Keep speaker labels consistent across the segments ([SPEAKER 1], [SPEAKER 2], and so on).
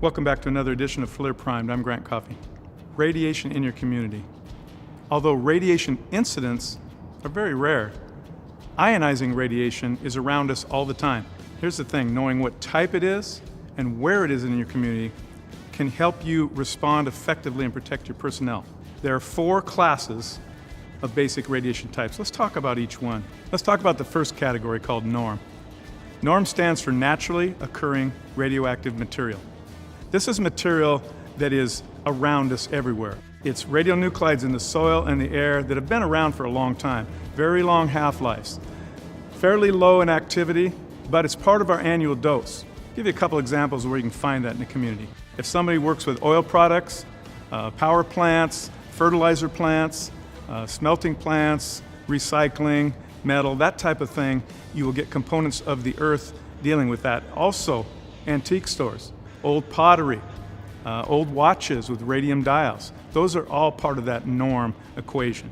[SPEAKER 1] Welcome back to another edition of FLIR Primed. I'm Grant Coffey. Radiation in your community. Although radiation incidents are very rare, ionizing radiation is around us all the time. Here's the thing, knowing what type it is and where it is in your community can help you respond effectively and protect your personnel. There are 4 classes of basic radiation types. Let's talk about each one. Let's talk about the first category called norm. Norm stands for naturally occurring radioactive material. This is material that is around us everywhere. It's radionuclides in the soil and the air that have been around for a long time, very long half-lives. Fairly low in activity, but it's part of our annual dose. I'll give you a couple examples of where you can find that in the community. If somebody works with oil products, power plants, fertilizer plants, smelting plants, recycling, metal, that type of thing, you will get components of the earth dealing with that. Also, antique stores, old pottery, old watches with radium dials. Those are all part of that norm equation.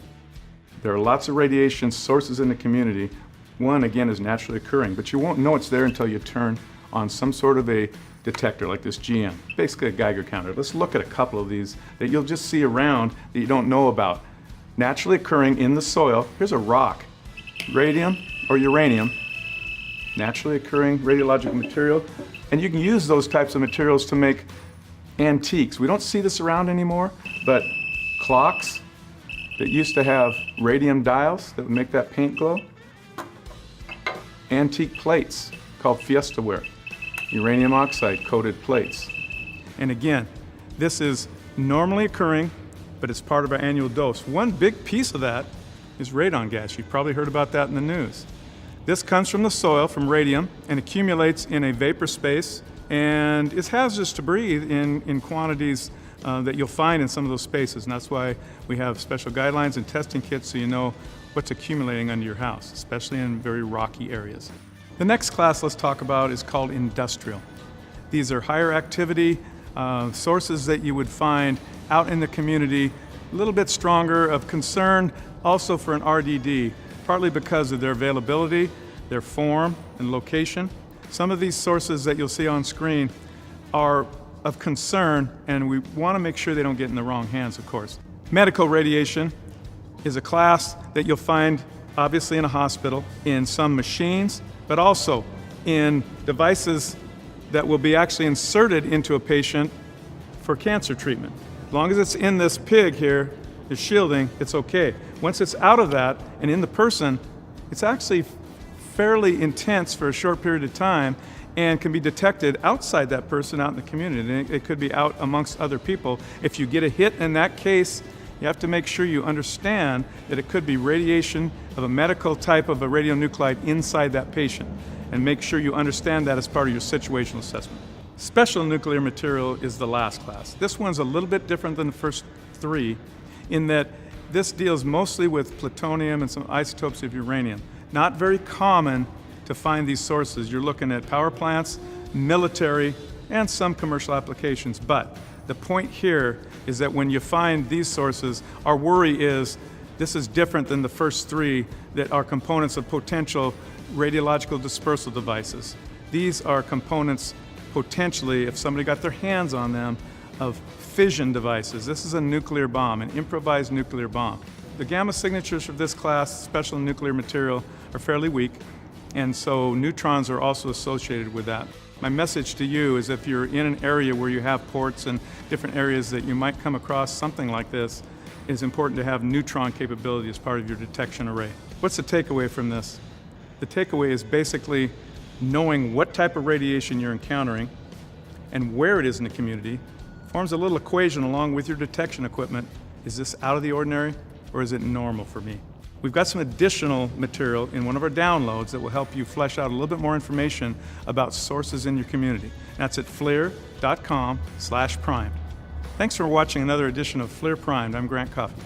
[SPEAKER 1] There are lots of radiation sources in the community. One, again, is naturally occurring, but you won't know it's there until you turn on some sort of a detector like this GM, basically a Geiger counter. Let's look at a couple of these that you'll just see around that you don't know about. Naturally occurring in the soil, here's a rock, radium or uranium, naturally occurring radiological material, and you can use those types of materials to make antiques. We don't see this around anymore, but clocks that used to have radium dials that would make that paint glow, antique plates called Fiesta ware, uranium oxide coated plates. And again, this is normally occurring, but it's part of our annual dose. One big piece of that is radon gas. You've probably heard about that in the news. This comes from the soil, from radium, and accumulates in a vapor space, and it's hazardous to breathe in quantities that you'll find in some of those spaces, and that's why we have special guidelines and testing kits so you know what's accumulating under your house, especially in very rocky areas. The next class let's talk about is called industrial. These are higher activity sources that you would find out in the community, a little bit stronger of concern also for an RDD, partly because of their availability, their form and location. Some of these sources that you'll see on screen are of concern, and we want to make sure they don't get in the wrong hands, of course. Medical radiation is a class that you'll find obviously in a hospital, in some machines, but also in devices that will be actually inserted into a patient for cancer treatment. As long as it's in this pig here, the shielding, it's okay. Once it's out of that and in the person, it's actually fairly intense for a short period of time and can be detected outside that person out in the community. And it could be out amongst other people. If you get a hit in that case, you have to make sure you understand that it could be radiation of a medical type of a radionuclide inside that patient, and make sure you understand that as part of your situational assessment. Special nuclear material is the last class. This one's a little bit different than the first 3 in that this deals mostly with plutonium and some isotopes of uranium. Not very common to find these sources. You're looking at power plants, military, and some commercial applications. But the point here is that when you find these sources, our worry is this is different than the first 3 that are components of potential radiological dispersal devices. These are components potentially, if somebody got their hands on them, of fission devices. This is a nuclear bomb, an improvised nuclear bomb. The gamma signatures for this class, special nuclear material, are fairly weak, and so neutrons are also associated with that. My message to you is if you're in an area where you have ports and different areas that you might come across something like this, it's important to have neutron capability as part of your detection array. What's the takeaway from this? The takeaway is basically knowing what type of radiation you're encountering and where it is in the community forms a little equation along with your detection equipment. Is this out of the ordinary or is it normal for me? We've got some additional material in one of our downloads that will help you flesh out a little bit more information about sources in your community. That's at FLIR.com/primed. Thanks for watching another edition of FLIR Primed. I'm Grant Coffey.